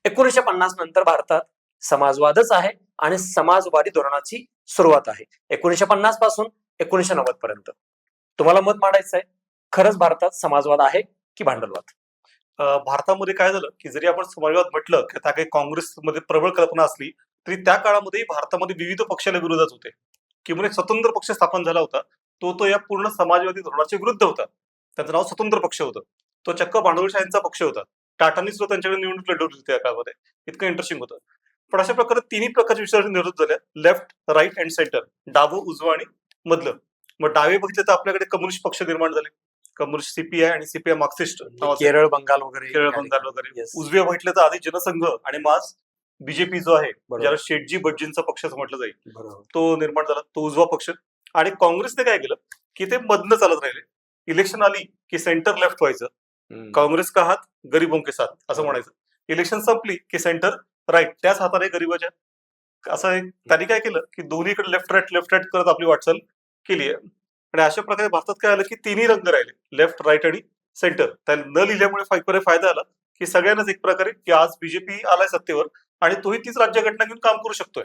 1950 नंतर भारतात समाजवादच आहे आणि समाजवादी धोरणाची सुरुवात आहे 1950 पासून 1990 पर्यंत. तुम्हाला मत मांडायचं आहे, खरंच भारतात समाजवाद आहे की भांडवलवाद? भारतामध्ये काय झालं, की जरी आपण समाजवाद म्हटलं, की त्या काही काँग्रेसमध्ये प्रबळ कल्पना असली, तरी त्या काळामध्ये भारतामध्ये विविध पक्षाला विरोधात होते. किंवा एक स्वतंत्र पक्ष स्थापन झाला होता. तो या पूर्ण समाजवादी धोरणाच्या विरुद्ध होता. त्याचं नाव स्वतंत्र पक्ष होतं. तो चक्क भांडवलशाहींचा पक्ष होता. टाटांनी सुद्धा त्यांच्याकडे निवडणूक लढवली होती त्या काळामध्ये. इतकं इंटरेस्टिंग होतं. पण अशा प्रकारे तिन्ही प्रकारच्या विचारांची निवडणूक झाल्या. Left, right and centre. डावं, उजवं आणि मधलं. मग डावे बघितले तर आपल्याकडे कम्युनिस्ट पक्ष निर्माण झाले. कम्युनिस्ट सीपीआय आणि सीपीआय मार्क्सिस्ट केरळ, बंगाल वगैरे. केरळ, बंगाल वगैरे. Yes. उजवे म्हटलं तर आधी जनसंघ आणि मास बीजेपी जो आहे, बरोबर. ज्याला शेठजी भटजींचा पक्ष असं म्हटलं जाईल, बरोबर. तो निर्माण झाला. तो उजवा पक्ष. आणि काँग्रेसने काय केलं, की ते मधनं चालत राहिले. इलेक्शन आली की सेंटर लेफ्ट व्हायचं. काँग्रेस का हात गरीबों के साथ असं म्हणायचं. इलेक्शन संपली की सेंटर राईट, त्याच हाताने गरीबाच्या. असं एक त्यांनी काय केलं, की दोन्हीकडे लेफ्ट राईट करत आपली वाटचाल केली आहे. आणि अशा प्रकारे भारतात काय आलं, की तिन्ही रंग राहिले, लेफ्ट, राईट आणि सेंटर. त्याला न लिहिल्यामुळे फायदा आला, की सगळ्यांनाच एक प्रकारे, की आज बीजेपी आलाय सत्तेवर आणि तोही तीच राज्यघटना घेऊन काम करू शकतोय.